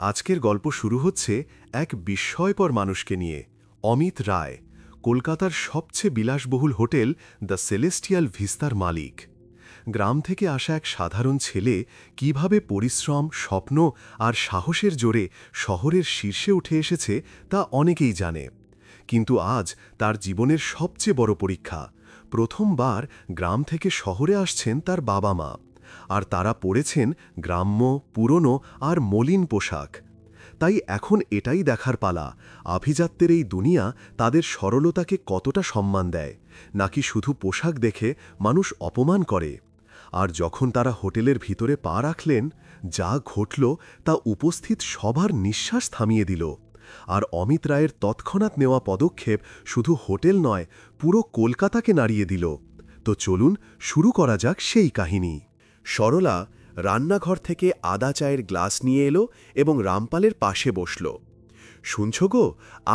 আজকের গল্প শুরু হচ্ছে এক বিস্ময়কর মানুষকে নিয়ে, অমিত রায়, কলকাতার সবচেয়ে বিলাসবহুল হোটেল দ্য সেলেস্টিয়াল ভিস্তার মালিক। গ্রাম থেকে আসা এক সাধারণ ছেলে কিভাবে পরিশ্রম, স্বপ্ন আর সাহসের জোরে শহরের শীর্ষে উঠে এসেছে তা অনেকেই জানে। কিন্তু আজ তার জীবনের সবচেয়ে বড় পরীক্ষা। প্রথমবার গ্রাম থেকে শহরে আসছেন তার বাবা মা, আর তারা পরেছেন গ্রাম্য, পুরনো আর মলিন পোশাক। তাই এখন এটাই দেখার পালা, আভিজাত্যের এই দুনিয়া তাদের সরলতাকে কতটা সম্মান দেয়, নাকি শুধু পোশাক দেখে মানুষ অপমান করে। আর যখন তারা হোটেলের ভিতরে পা রাখলেন, যা ঘটল তা উপস্থিত সবার নিঃশ্বাস থামিয়ে দিল। আর অমিত রায়ের তৎক্ষণাৎ নেওয়া পদক্ষেপ শুধু হোটেল নয়, পুরো কলকাতাকে নাড়িয়ে দিল। তো চলুন শুরু করা যাক সেই কাহিনী। সরলা রান্নাঘর থেকে আদা চায়ের গ্লাস নিয়ে এলো এবং রামপালের পাশে বসল। শুনছ গো,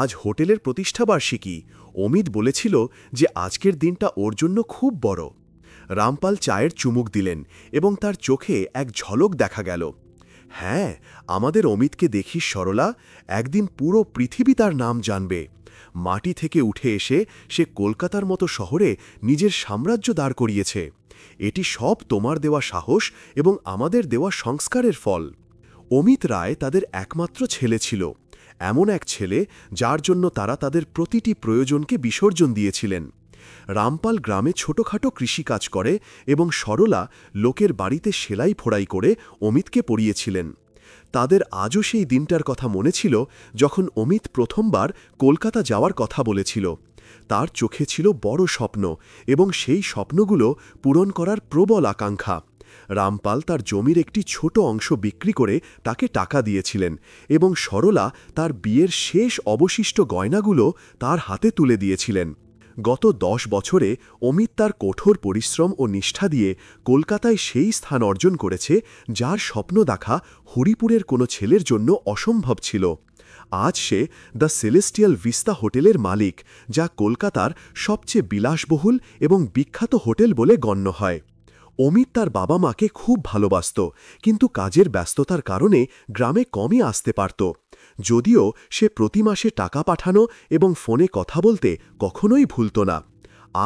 আজ হোটেলের প্রতিষ্ঠাবার্ষিকী। অমিত বলেছিল যে আজকের দিনটা ওর জন্য খুব বড়। রামপাল চায়ের চুমুক দিলেন এবং তার চোখে এক ঝলক দেখা গেল। হ্যাঁ, আমাদের অমিতকে দেখিস সরলা, একদিন পুরো পৃথিবী তার নাম জানবে। মাটি থেকে উঠে এসে সে কলকাতার মতো শহরে নিজের সাম্রাজ্য দাঁড় করিয়েছে। এটি সব তোমার দেওয়া সাহস এবং আমাদের দেওয়া সংস্কারের ফল। অমিত রায় তাদের একমাত্র ছেলে ছিল, এমন এক ছেলে যার জন্য তারা তাদের প্রতিটি প্রয়োজনকে বিসর্জন দিয়েছিলেন। রামপাল গ্রামে ছোটখাটো কৃষিকাজ করে এবং সরলা লোকের বাড়িতে সেলাই ফোড়াই করে অমিতকে পড়িয়েছিলেন। তাদের আজও সেই দিনটার কথা মনে ছিল যখন অমিত প্রথমবার কলকাতা যাওয়ার কথা বলেছিল। তার চোখে ছিল বড় স্বপ্ন এবং সেই স্বপ্নগুলো পূরণ করার প্রবল আকাঙ্ক্ষা। রামপাল তার জমির একটি ছোট অংশ বিক্রি করে তাকে টাকা দিয়েছিলেন এবং সরলা তার বিয়ের শেষ অবশিষ্ট গয়নাগুলো তার হাতে তুলে দিয়েছিলেন। গত 10 বছরে অমিত তার কঠোর পরিশ্রম ও নিষ্ঠা দিয়ে কলকাতায় সেই স্থান অর্জন করেছে যার স্বপ্ন দেখা হরিপুরের কোনো ছেলের জন্য অসম্ভব ছিল। আজ সে দ্য সেলেস্টিয়াল ভিস্তা হোটেলের মালিক, যা কলকাতার সবচেয়ে বিলাসবহুল এবং বিখ্যাত হোটেল বলে গণ্য হয়। অমিত তার বাবা মাকে খুব ভালোবাসত, কিন্তু কাজের ব্যস্ততার কারণে গ্রামে কমই আসতে পারত। যদিও সে প্রতি মাসে টাকা পাঠানো এবং ফোনে কথা বলতে কখনোই ভুলত না।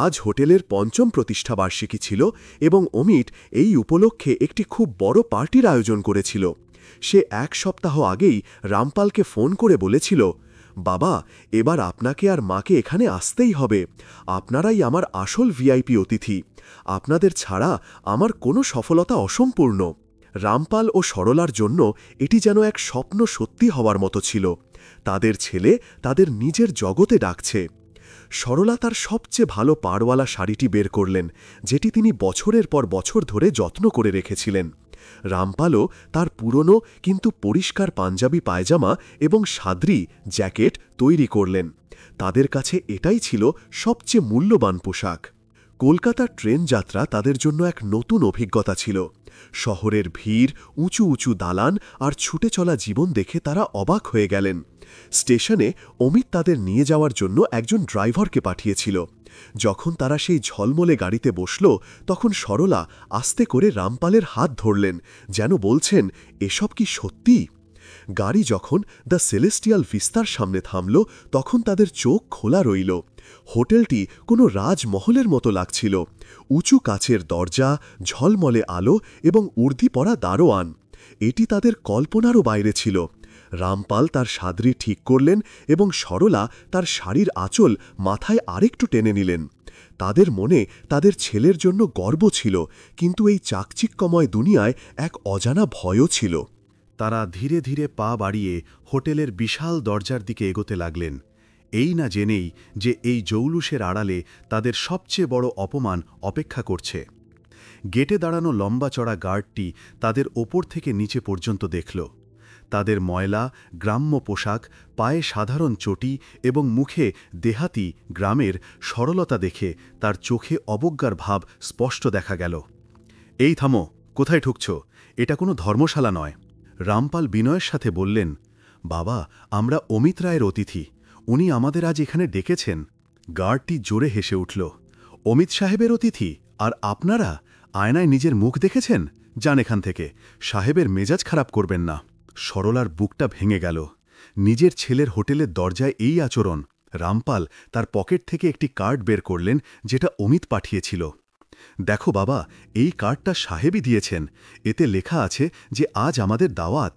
আজ হোটেলের ৫ম প্রতিষ্ঠাবার্ষিকী ছিল এবং অমিত এই উপলক্ষে একটি খুব বড় পার্টির আয়োজন করেছিল। সে 1 সপ্তাহ আগেই রামপালকে ফোন করে বলেছিল, বাবা, এবার আপনাকে আর মাকে এখানে আসতেই হবে। আপনারাই আমার আসল ভিআইপি অতিথি। আপনাদের ছাড়া আমার কোনো সফলতা অসম্পূর্ণ। রামপাল ও সরলার জন্য এটি যেন এক স্বপ্ন সত্যি হওয়ার মতো ছিল। তাদের ছেলে তাদের নিজের জগতে ডাকছে। সরলা তার সবচেয়ে ভালো পাড়ওয়ালা শাড়িটি বের করলেন, যেটি তিনি বছরের পর বছর ধরে যত্ন করে রেখেছিলেন। রামপালও তার পুরনো কিন্তু পরিষ্কার পাঞ্জাবি পায়জামা এবং সাদরি জ্যাকেট তৈরি করলেন। তাদের কাছে এটাই ছিল সবচেয়ে মূল্যবান পোশাক। কলকাতার ট্রেন যাত্রা তাদের জন্য এক নতুন অভিজ্ঞতা ছিল। শহরের ভিড়, উঁচু উঁচু দালান আর ছুটে চলা জীবন দেখে তারা অবাক হয়ে গেলেন। স্টেশনে অমিত তাদের নিয়ে যাওয়ার জন্য একজন ড্রাইভারকে পাঠিয়েছিল। যখন তারা সেই ঝলমলে গাড়িতে বসল, তখন সরলা আস্তে করে রামপালের হাত ধরলেন, যেন বলছেন, এসব কি সত্যি? গাড়ি যখন দ্য সেলেস্টিয়াল ভিস্তার সামনে থামল, তখন তাদের চোখ খোলা রইল। হোটেলটি কোনো রাজমহলের মতো লাগছিল। উঁচু কাচের দরজা, ঝলমলে আলো এবং উর্দি পরা দারোয়ান। এটি তাদের কল্পনারও বাইরে ছিল। রামপাল তার সাদরি ঠিক করলেন এবং সরলা তার শাড়ির আঁচল মাথায় আরেকটু টেনে নিলেন। তাদের মনে তাদের ছেলের জন্য গর্ব ছিল, কিন্তু এই চাকচিক্যময় দুনিয়ায় এক অজানা ভয়ও ছিল। তারা ধীরে ধীরে পা বাড়িয়ে হোটেলের বিশাল দরজার দিকে এগোতে লাগলেন, এই না জেনেই যে এই জৌলুসের আড়ালে তাদের সবচেয়ে বড় অপমান অপেক্ষা করছে। গেটে দাঁড়ানো লম্বা চড়া গার্ডটি তাদের ওপর থেকে নিচে পর্যন্ত দেখল। তাদের ময়লা গ্রাম্য পোশাক, পায়ে সাধারণ চটি এবং মুখে দেহাতি গ্রামের সরলতা দেখে তার চোখে অবজ্ঞার ভাব স্পষ্ট দেখা গেল। এই থামো, কোথায় ঢুকছ? এটা কোনো ধর্মশালা নয়। রামপাল বিনয়ের সাথে বললেন, বাবা, আমরা অমিত রায়ের অতিথি। উনি আমাদের আজ এখানে ডেকেছেন। গার্ডটি জোরে হেসে উঠল। অমিত সাহেবের অতিথি? আর আপনারা আয়নায় নিজের মুখ দেখেছেন? যান এখান থেকে, সাহেবের মেজাজ খারাপ করবেন না। সরলার বুকটা ভেঙে গেল। নিজের ছেলের হোটেলের দরজায় এই আচরণ। রামপাল তার পকেট থেকে একটি কার্ড বের করলেন, যেটা অমিত পাঠিয়েছিল। দেখো বাবা, এই কার্ডটা সাহেবই দিয়েছেন। এতে লেখা আছে যে আজ আমাদের দাওয়াত।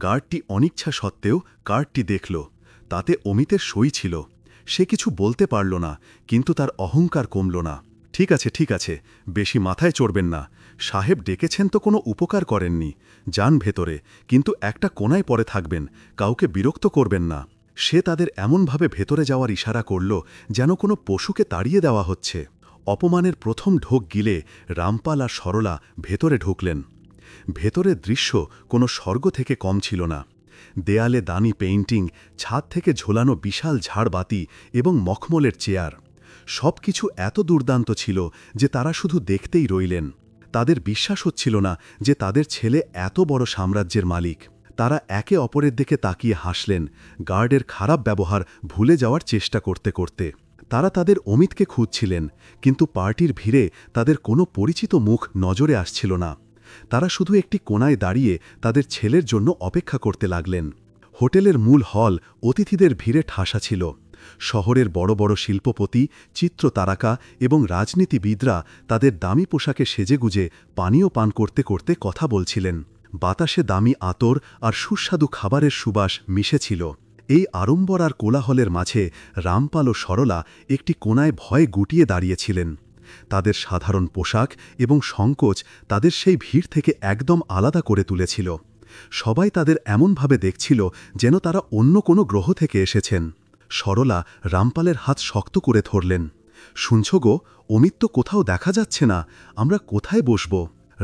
গার্ডটি অনিচ্ছা সত্ত্বেও কার্ডটি দেখল। তাতে অমিতের সই ছিল। সে কিছু বলতে পারল না, কিন্তু তার অহংকার কমল না। ঠিক আছে, ঠিক আছে, বেশি মাথায় চড়বেন না। সাহেব ডেকেছেন তো কোনো উপকার করেননি। যান ভেতরে, কিন্তু একটা কোণায় পড়ে থাকবেন, কাউকে বিরক্ত করবেন না। সে তাদের এমনভাবে ভেতরে যাওয়ার ইশারা করল যেন কোনো পশুকে তাড়িয়ে দেওয়া হচ্ছে। অপমানের প্রথম ঢোক গিলে রামপাল আর সরলা ভেতরে ঢুকলেন। ভেতরের দৃশ্য কোনো স্বর্গ থেকে কম ছিল না। দেয়ালে দামি পেইন্টিং, ছাদ থেকে ঝোলানো বিশাল ঝাড়বাতি এবং মখমলের চেয়ার, সব কিছু এত দুর্দান্ত ছিল যে তারা শুধু দেখতেই রইলেন। তাদের বিশ্বাস হচ্ছিল না যে তাদের ছেলে এত বড় সাম্রাজ্যের মালিক। তারা একে অপরের দিকে তাকিয়ে হাসলেন, গার্ডের খারাপ ব্যবহার ভুলে যাওয়ার চেষ্টা করতে করতে। তারা তাদের অমিতকে খুঁজছিলেন, কিন্তু পার্টির ভিড়ে তাদের কোনো পরিচিত মুখ নজরে আসছিল না। তারা শুধু একটি কোণায় দাঁড়িয়ে তাদের ছেলের জন্য অপেক্ষা করতে লাগলেন। হোটেলের মূল হল অতিথিদের ভিড়ে ঠাসা ছিল। শহরের বড় বড় শিল্পপতি, চিত্রতারকা এবং রাজনীতিবিদরা তাদের দামি পোশাকে সেজেগুজে পানীয় পান করতে করতে কথা বলছিলেন। বাতাসে দামি আতর আর সুস্বাদু খাবারের সুবাস মিশেছিল। এই আড়ম্বর আর কোলাহলের মাঝে রামপাল ও সরলা একটি কোণায় ভয়ে গুটিয়ে দাঁড়িয়েছিলেন। তাদের সাধারণ পোশাক এবং সংকোচ তাদের সেই ভিড় থেকে একদম আলাদা করে তুলেছিল। সবাই তাদের এমনভাবে দেখছিল যেন তারা অন্য কোনো গ্রহ থেকে এসেছেন। সরলা রামপালের হাত শক্ত করে ধরলেন। শুনছ গো, অমিত তো কোথাও দেখা যাচ্ছে না, আমরা কোথায় বসব?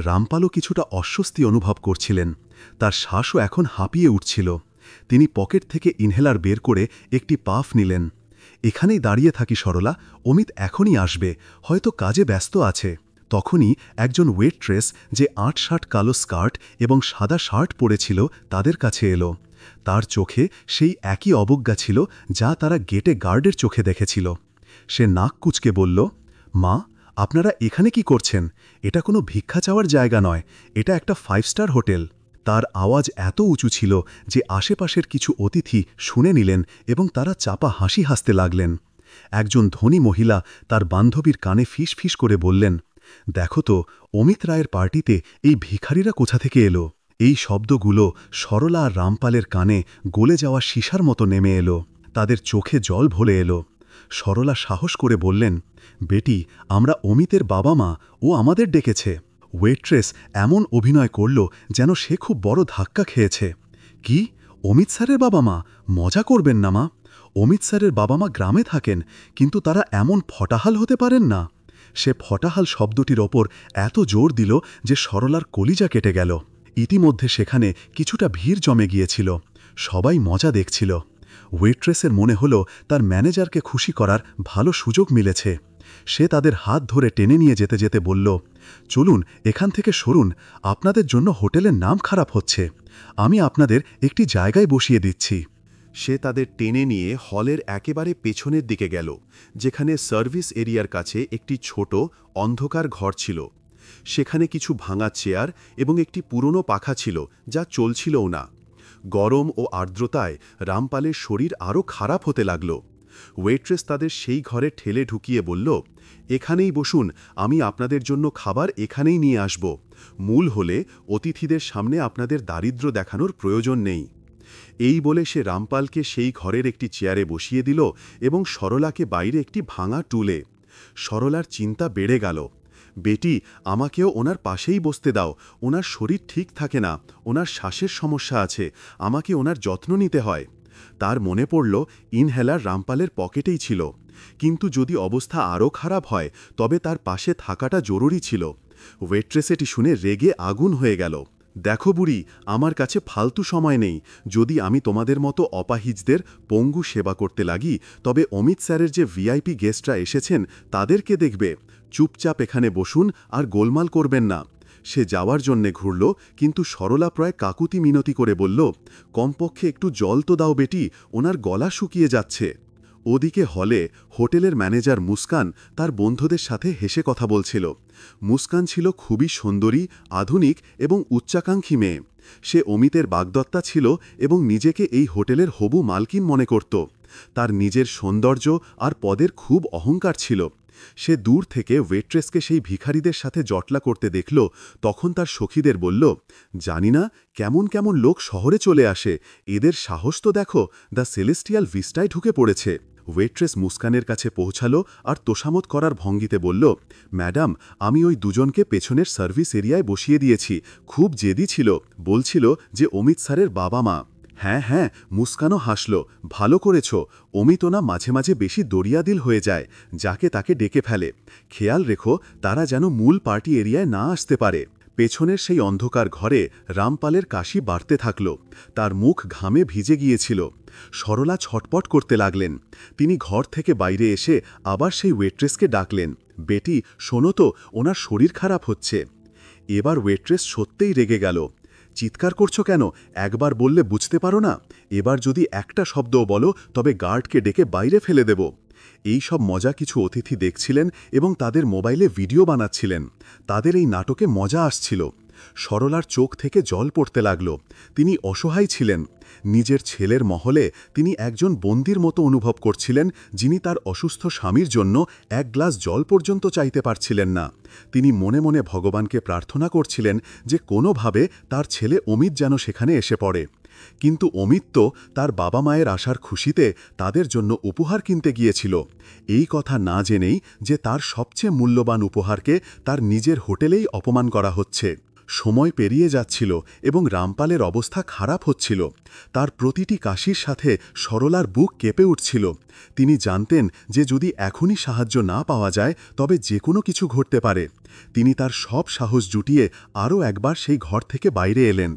রামপালও কিছুটা অস্বস্তি অনুভব করছিলেন। তার শ্বাসও এখন হাঁপিয়ে উঠছিল। তিনি পকেট থেকে ইনহেলার বের করে একটি পাফ নিলেন। এখানেই দাঁড়িয়ে থাকি সরলা, অমিত এখনই আসবে, হয়তো কাজে ব্যস্ত আছে। তখনই একজন ওয়েট্রেস, যে আঁটসাঁট কালো স্কার্ট এবং সাদা শার্ট পরেছিল, তাদের কাছে এলো। তার চোখে সেই একই অবজ্ঞা ছিল যা তারা গেটে গার্ডের চোখে দেখেছিল। সে নাক কুঁচকে বলল, মা, আপনারা এখানে কি করছেন? এটা কোনো ভিক্ষা চাওয়ার জায়গা নয়, এটা একটা 5 স্টার হোটেল। তার আওয়াজ এত উঁচু ছিল যে আশেপাশের কিছু অতিথি শুনে নিলেন এবং তারা চাপা হাসি হাসতে লাগলেন। একজন ধনী মহিলা তার বান্ধবীর কানে ফিস ফিস করে বললেন, দেখো তো, অমিত রায়ের পার্টিতে এই ভিখারিরা কোথা থেকে এলো? এই শব্দগুলো সরলা আর রামপালের কানে গলে যাওয়া সীসার মতো নেমে এলো। তাদের চোখে জল ভরে এলো। সরলা সাহস করে বললেন, বেটি, আমরা অমিতের বাবা মা, ও আমাদের ডেকেছে। ওয়েট্রেস এমন অভিনয় করল যেন সে খুব বড় ধাক্কা খেয়েছে। কি, অমিত স্যারের বাবা মা? মজা করবেন না মা। অমিত স্যারের বাবা মা গ্রামে থাকেন, কিন্তু তারা এমন ফটাহাল হতে পারেন না। সে ফটাহাল শব্দটির ওপর এত জোর দিল যে সরলার কলিজা কেটে গেল। ইতিমধ্যে সেখানে কিছুটা ভিড় জমে গিয়েছিল। সবাই মজা দেখছিল। ওয়েট্রেসের মনে হল তার ম্যানেজারকে খুশি করার ভালো সুযোগ মিলেছে। সে তাদের হাত ধরে টেনে নিয়ে যেতে যেতে বলল, চলুন, এখান থেকে সরুন, আপনাদের জন্য হোটেলের নাম খারাপ হচ্ছে। আমি আপনাদের একটি জায়গায় বসিয়ে দিচ্ছি। সে তাদের টেনে নিয়ে হলের একেবারে পেছনের দিকে গেল, যেখানে সার্ভিস এরিয়ার কাছে একটি ছোট অন্ধকার ঘর ছিল। সেখানে কিছু ভাঙা চেয়ার এবং একটি পুরনো পাখা ছিল, যা চলছিলও না। গরম ও আর্দ্রতায় রামপালের শরীর আরও খারাপ হতে লাগল। ওয়েট্রেস তাদের সেই ঘরে ঠেলে ঢুকিয়ে বলল, এখানেই বসুন, আমি আপনাদের জন্য খাবার এখানেই নিয়ে আসব। মূল হলে অতিথিদের সামনে আপনাদের দারিদ্র্য দেখানোর প্রয়োজন নেই। এই বলে সে রামপালকে সেই ঘরের একটি চেয়ারে বসিয়ে দিল এবং সরলাকে বাইরে একটি ভাঙা টুলে। সরলার চিন্তা বেড়ে গেল। বেটি, আমাকেও ওনার পাশেই বসতে দাও, ওনার শরীর ঠিক থাকে না, ওনার শ্বাসের সমস্যা আছে, আমাকে ওনার যত্ন নিতে হয়। তার মনে পড়ল ইনহেলার রামপালের পকেটেই ছিল, কিন্তু যদি অবস্থা আরও খারাপ হয় তবে তার পাশে থাকাটা জরুরি ছিল। ওয়েট্রেস এটি শুনে রেগে আগুন হয়ে গেল। দেখো বুড়ি, আমার কাছে ফালতু সময় নেই। যদি আমি তোমাদের মতো অপাহিজদের পঙ্গু সেবা করতে লাগি, তবে অমিত স্যারের যে ভিআইপি গেস্টরা এসেছেন তাদেরকে দেখবে। চুপচাপ এখানে বসুন আর গোলমাল করবেন না। সে যাওয়ার জন্যে ঘুরল, কিন্তু সরলা প্রায় কাকুতি মিনতি করে বলল, কমপক্ষে একটু জল তো দাও বেটি, ওনার গলা শুকিয়ে যাচ্ছে। ওদিকে হলে হোটেলের ম্যানেজার মুস্কান তার বন্ধুদের সাথে হেসে কথা বলছিল। মুস্কান ছিল খুবই সুন্দরী, আধুনিক এবং উচ্চাকাঙ্ক্ষী মেয়ে। সে অমিতের বাগদত্তা ছিল এবং নিজেকে এই হোটেলের হবু মালকিন মনে করত। তার নিজের সৌন্দর্য আর পদের খুব অহংকার ছিল। সে দূর থেকে ওয়েট্রেসকে সেই ভিখারিদের সাথে জটলা করতে দেখল। তখন তার সখীদের বলল, জানি না কেমন কেমন লোক শহরে চলে আসে, এদের সাহস তো দেখো, দ্য সেলেস্টিয়াল ভিস্টায় ঢুকে পড়েছে। ওয়েট্রেস মুস্কানের কাছে পৌঁছালো আর তোষামত করার ভঙ্গিতে বলল, ম্যাডাম, আমি ওই দুজনকে পেছনের সার্ভিস এরিয়ায় বসিয়ে দিয়েছি। খুব জেদি ছিল, বলছিল যে অমিত স্যারের বাবা মা। হ্যাঁ হ্যাঁ, মুস্কানও হাসল, ভালো করেছ। অমিতনা মাঝে মাঝে বেশি দরিয়াদিল হয়ে যায়, যাকে তাকে ডেকে ফেলে। খেয়াল রেখো তারা যেন মূল পার্টি এরিয়ায় না আসতে পারে। পেছনের সেই অন্ধকার ঘরে রামপালের কাশি বাড়তে থাকল। তার মুখ ঘামে ভিজে গিয়েছিল। সরলা ছটপট করতে লাগলেন। তিনি ঘর থেকে বাইরে এসে আবার সেই ওয়েট্রেসকে ডাকলেন, বেটি শোনো তো, ওনার শরীর খারাপ হচ্ছে। এবার ওয়েট্রেস সত্যিই রেগে গেল। চিৎকার করছো কেন? একবার বললে বুঝতে পারো না? এবার যদি একটা শব্দও বলো তবে গার্ডকে ডেকে বাইরে ফেলে দেব। এই সব মজা কিছু অতিথি দেখছিলেন এবং তাদের মোবাইলে ভিডিও বানাচ্ছিলেন। তাদের এই নাটকে মজা আসছিল। সরলার চোখ থেকে জল পড়তে লাগল। তিনি অসহায় ছিলেন। নিজের ছেলের মহলে তিনি একজন বন্দির মতো অনুভব করছিলেন, যিনি তার অসুস্থ স্বামীর জন্য এক গ্লাস জল পর্যন্ত চাইতে পারছিলেন না। তিনি মনে মনে ভগবানকে প্রার্থনা করছিলেন যে কোনোভাবে তার ছেলে অমিত যেন সেখানে এসে পড়ে। কিন্তু অমিত তো তার বাবা মায়ের আসার খুশিতে তাদের জন্য উপহার কিনতে গিয়েছিল, এই কথা না জেনেই যে তার সবচেয়ে মূল্যবান উপহারকে তার নিজের হোটেলেই অপমান করা হচ্ছে। সময় পেরিয়ে যাচ্ছিল এবং রামপালের অবস্থা খারাপ হচ্ছিল। তার প্রতিটি কাশির সাথে সরলার বুক কেঁপে উঠছিল। তিনি জানতেন যে যদি এখনই সাহায্য না পাওয়া যায় তবে যে কোনো কিছু ঘটতে পারে। তিনি তার সব সাহস জুটিয়ে আরও একবার সেই ঘর থেকে বাইরে এলেন।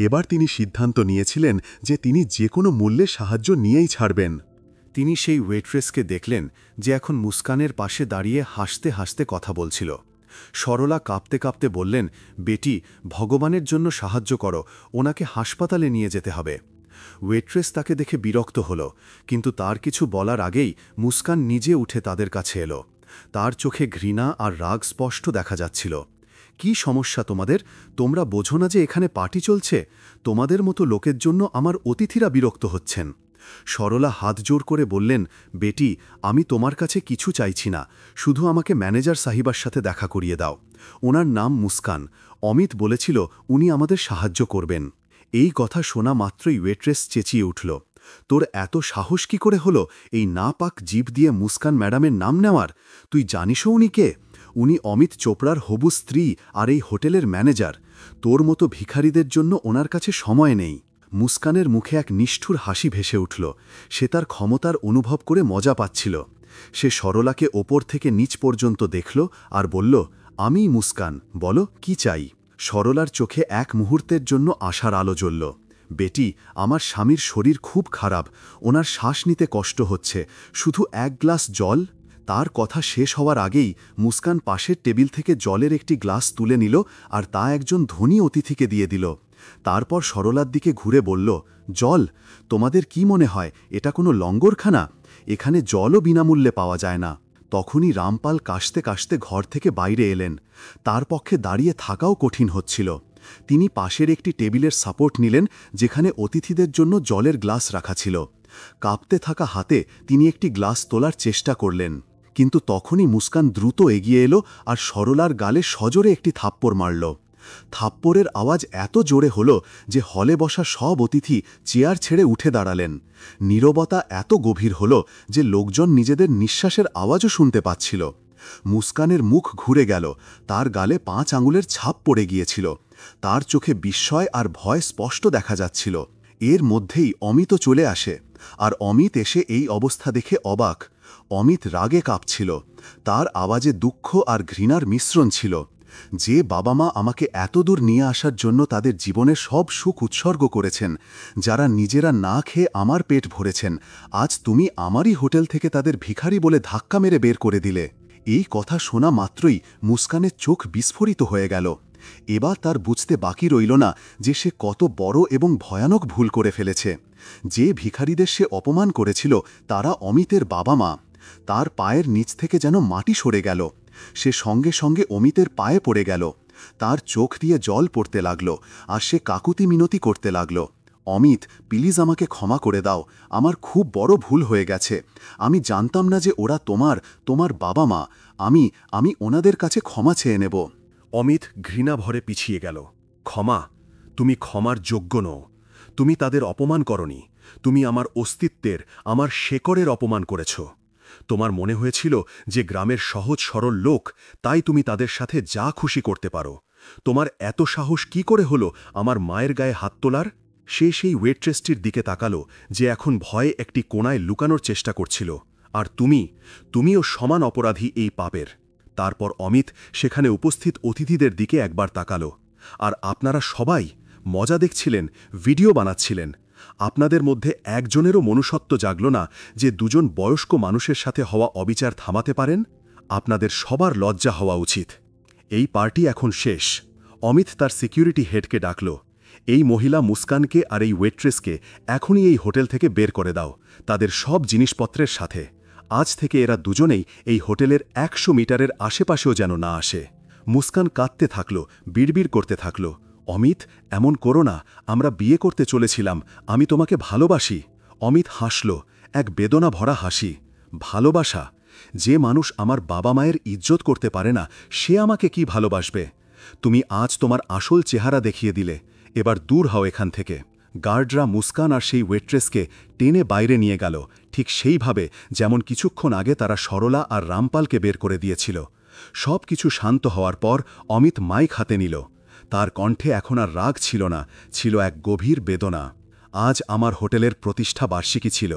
এবার তিনি সিদ্ধান্ত নিয়েছিলেন যে তিনি যে কোনো মূল্যে সাহায্য নিয়েই ছাড়বেন। তিনি সেই ওয়েট্রেসকে দেখলেন যে এখন মুস্কানের পাশে দাঁড়িয়ে হাসতে হাসতে কথা বলছিল। সরলা কাঁপতে কাঁপতে বললেন, বেটি, ভগবানের জন্য সাহায্য করো, ওনাকে হাসপাতালে নিয়ে যেতে হবে। ওয়েট্রেস তাকে দেখে বিরক্ত হল, কিন্তু তার কিছু বলার আগেই মুস্কান নিজে উঠে তাদের কাছে এলো। তার চোখে ঘৃণা আর রাগ স্পষ্ট দেখা যাচ্ছিল। কি সমস্যা তোমাদের? তোমরা বোঝো না যে এখানে পার্টি চলছে? তোমাদের মতো লোকের জন্য আমার অতিথিরা বিরক্ত হচ্ছেন। সরলা হাত জোর করে বললেন, বেটি, আমি তোমার কাছে কিছু চাইছি না, শুধু আমাকে ম্যানেজার সাহিবার সাথে দেখা করিয়ে দাও। ওনার নাম মুস্কান। অমিত বলেছিল উনি আমাদের সাহায্য করবেন। এই কথা শোনা মাত্রই ওয়েট্রেস চেঁচিয়ে উঠল, তোর এত সাহস কি করে হলো এই নাপাক জিভ দিয়ে মুস্কান ম্যাডামের নাম নেওয়ার? তুই জানিসও উনি কে? উনি অমিত চোপড়ার হবু স্ত্রী আর এই হোটেলের ম্যানেজার। তোর মতো ভিখারিদের জন্য ওনার কাছে সময় নেই। মুস্কানের মুখে এক নিষ্ঠুর হাসি ভেসে উঠল। সে তার ক্ষমতার অনুভব করে মজা পাচ্ছিল। সে সরলাকে ওপর থেকে নিচ পর্যন্ত দেখল আর বলল, আমিই মুস্কান, বলো কি চাই? সরলার চোখে এক মুহূর্তের জন্য আশার আলো জ্বলল। বেটি, আমার স্বামীর শরীর খুব খারাপ, ওনার শ্বাস নিতে কষ্ট হচ্ছে, শুধু এক গ্লাস জল। তার কথা শেষ হওয়ার আগেই মুস্কান পাশের টেবিল থেকে জলের একটি গ্লাস তুলে নিল আর তা একজন ধনী অতিথিকে দিয়ে দিল। তারপর সরলার দিকে ঘুরে বলল, জল? তোমাদের কি মনে হয় এটা কোনো লঙ্গরখানা? এখানে জলও বিনামূল্যে পাওয়া যায় না। তখনই রামপাল কাশতে কাশতে ঘর থেকে বাইরে এলেন। তার পক্ষে দাঁড়িয়ে থাকাও কঠিন হচ্ছিল। তিনি পাশের একটি টেবিলের সাপোর্ট নিলেন, যেখানে অতিথিদের জন্য জলের গ্লাস রাখা ছিল। কাঁপতে থাকা হাতে তিনি একটি গ্লাস তোলার চেষ্টা করলেন, কিন্তু তখনই মুস্কান দ্রুত এগিয়ে এলো আর সরলার গালে সজোরে একটি থাপ্পড় মারল। থাপ্পড়ের আওয়াজ এত জোরে হল যে হলে বসা সব অতিথি চেয়ার ছেড়ে উঠে দাঁড়ালেন। নীরবতা এত গভীর হল যে লোকজন নিজেদের নিঃশ্বাসের আওয়াজও শুনতে পাচ্ছিল। মুস্কানের মুখ ঘুরে গেল, তার গালে 5 আঙুলের ছাপ পড়ে গিয়েছিল। তার চোখে বিস্ময় আর ভয় স্পষ্ট দেখা যাচ্ছিল। এর মধ্যেই অমিতও চলে আসে, আর অমিত এসে এই অবস্থা দেখে অবাক। অমিত রাগে কাঁপছিল। তার আওয়াজে দুঃখ আর ঘৃণার মিশ্রণ ছিল। যে বাবা মা আমাকে এত দূর নিয়ে আসার জন্য তাদের জীবনের সব সুখ উৎসর্গ করেছেন, যারা নিজেরা না খেয়ে আমার পেট ভরেছেন, আজ তুমি আমারই হোটেল থেকে তাদের ভিখারি বলে ধাক্কা মেরে বের করে দিলে। এই কথা শোনা মাত্রই মুস্কানের চোখ বিস্ফোরিত হয়ে গেল। এবার তার বুঝতে বাকি রইল না যে সে কত বড় এবং ভয়ানক ভুল করে ফেলেছে। যে ভিখারিদের সে অপমান করেছিল তারা অমিতের বাবা মা। তার পায়ের নিচ থেকে যেন মাটি সরে গেল। সে সঙ্গে সঙ্গে অমিতের পায়ে পড়ে গেল। তার চোখ দিয়ে জল পড়তে লাগল আর সে কাকুতি মিনতি করতে লাগল, অমিত, প্লিজ আমাকে ক্ষমা করে দাও, আমার খুব বড় ভুল হয়ে গেছে, আমি জানতাম না যে ওরা তোমার বাবা মা, আমি ওনাদের কাছে ক্ষমা চেয়ে নেব। অমিত ঘৃণা ভরে পিছিয়ে গেল। ক্ষমা? তুমি ক্ষমার যোগ্য নও। তুমি তাদের অপমান করনি, তুমি আমার অস্তিত্বের, আমার শেকড়ের অপমান করেছ। তোমার মনে হয়েছিল যে গ্রামের সহজ সরল লোক, তাই তুমি তাদের সাথে যা খুশি করতে পারো। তোমার এত সাহস কি করে হলো আমার মায়ের গায়ে হাত তোলার? সে সেই ওয়েট্রেসটির দিকে তাকালো যে এখন ভয়ে একটি কোণায় লুকানোর চেষ্টা করছিল। আর তুমিও সমান অপরাধী এই পাপের। তারপর অমিত সেখানে উপস্থিত অতিথিদের দিকে একবার তাকালো। আর আপনারা সবাই মজা দেখছিলেন, ভিডিও বানাচ্ছিলেন। আপনাদের মধ্যে একজনেরও মনুষ্যত্ব জাগল না যে দুজন বয়স্ক মানুষের সাথে হওয়া অবিচার থামাতে পারেন? আপনাদের সবার লজ্জা হওয়া উচিত। এই পার্টি এখন শেষ। অমিত তার সিকিউরিটি হেডকে ডাকল। এই মহিলা মুস্কানকে আর এই ওয়েট্রেসকে এখনই এই হোটেল থেকে বের করে দাও, তাদের সব জিনিসপত্রের সাথে। আজ থেকে এরা দুজনেই এই হোটেলের 100 মিটারের আশেপাশেও যেন না আসে। মুস্কান কাঁদতে থাকল, বিড়বিড় করতে থাকল, অমিত, এমন করো না, আমরা বিয়ে করতে চলেছিলাম, আমি তোমাকে ভালোবাসি। অমিত হাসল, এক বেদনা ভরা হাসি। ভালোবাসা? যে মানুষ আমার বাবা মায়ের ইজ্জত করতে পারে না, সে আমাকে কি ভালোবাসবে? তুমি আজ তোমার আসল চেহারা দেখিয়ে দিলে, এবার দূর হও এখান থেকে। গার্ডরা মুস্কান আর সেই ওয়েট্রেসকে টেনে বাইরে নিয়ে গেল, ঠিক সেইভাবে যেমন কিছুক্ষণ আগে তারা সরলা আর রামপালকে বের করে দিয়েছিল। সব কিছু শান্ত হওয়ার পর অমিত মাইক হাতে নিল। তার কণ্ঠে এখন আর রাগ ছিল না, ছিল এক গভীর বেদনা। আজ আমার হোটেলের প্রতিষ্ঠা বার্ষিকী ছিল।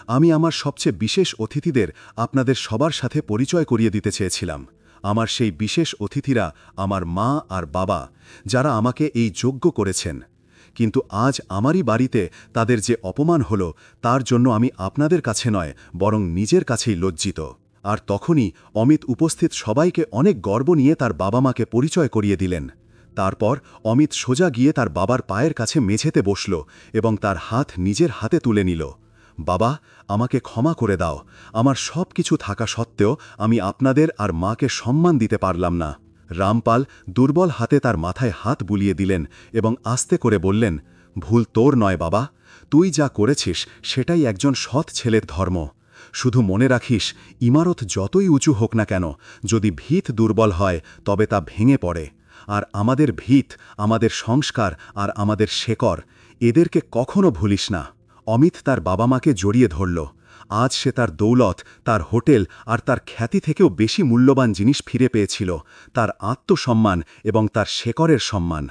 আমি আমার সবচেয়ে বিশেষ অতিথিদের আপনাদের সবার সাথে পরিচয় করিয়ে দিতে চেয়েছিলাম। আমার সেই বিশেষ অতিথিরা আমার মা আর বাবা, যারা আমাকে এই যোগ্য করেছেন। কিন্তু আজ আমারই বাড়িতে তাদের যে অপমান হলো, তার জন্য আমি আপনাদের কাছে নয়, বরং নিজের কাছেই লজ্জিত। আর তখনই অমিত উপস্থিত সবাইকে অনেক গর্ব নিয়ে তার বাবা মাকে পরিচয় করিয়ে দিলেন। তারপর অমিত সোজা গিয়ে তার বাবার পায়ের কাছে মেঝেতে বসল এবং তার হাত নিজের হাতে তুলে নিল। বাবা, আমাকে ক্ষমা করে দাও, আমার সব কিছু থাকা সত্ত্বেও আমি আপনাদের আর মাকে সম্মান দিতে পারলাম না। রামপাল দুর্বল হাতে তার মাথায় হাত বুলিয়ে দিলেন এবং আস্তে করে বললেন, ভুল তোর নয় বাবা, তুই যা করেছিস সেটাই একজন সৎ ছেলের ধর্ম। শুধু মনে রাখিস, ইমারত যতই উঁচু হোক না কেন, যদি ভিত দুর্বল হয় তবে তা ভেঙে পড়ে। আর আমাদের ভিত, আমাদের সংস্কার আর আমাদের শেকড়, এদেরকে কখনো ভুলিস না। অমিত তার বাবা মাকে জড়িয়ে ধরল। আজ সে তার দৌলত, তার হোটেল আর তার খ্যাতি থেকেও বেশি মূল্যবান জিনিস ফিরে পেয়েছিল, তার আত্মসম্মান এবং তার শেকড়ের সম্মান।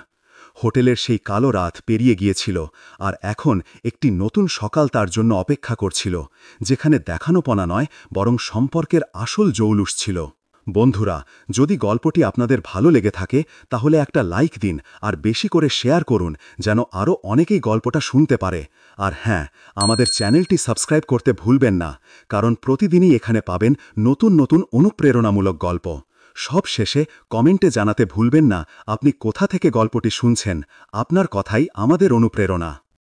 হোটেলের সেই কালো রাত পেরিয়ে গিয়েছিল, আর এখন একটি নতুন সকাল তার জন্য অপেক্ষা করছিল, যেখানে দেখানোপনা নয়, বরং সম্পর্কের আসল জৌলুস ছিল। বন্ধুরা, যদি গল্পটি আপনাদের ভালো লেগে থাকে তাহলে একটা লাইক দিন আর বেশি করে শেয়ার করুন, যেন আরও অনেকেই গল্পটা শুনতে পারে। আর হ্যাঁ, আমাদের চ্যানেলটি সাবস্ক্রাইব করতে ভুলবেন না, কারণ প্রতিদিনই এখানে পাবেন নতুন নতুন অনুপ্রেরণামূলক গল্প। সব শেষে কমেন্টে জানাতে ভুলবেন না আপনি কোথা থেকে গল্পটি শুনছেন। আপনার কথাই আমাদের অনুপ্রেরণা।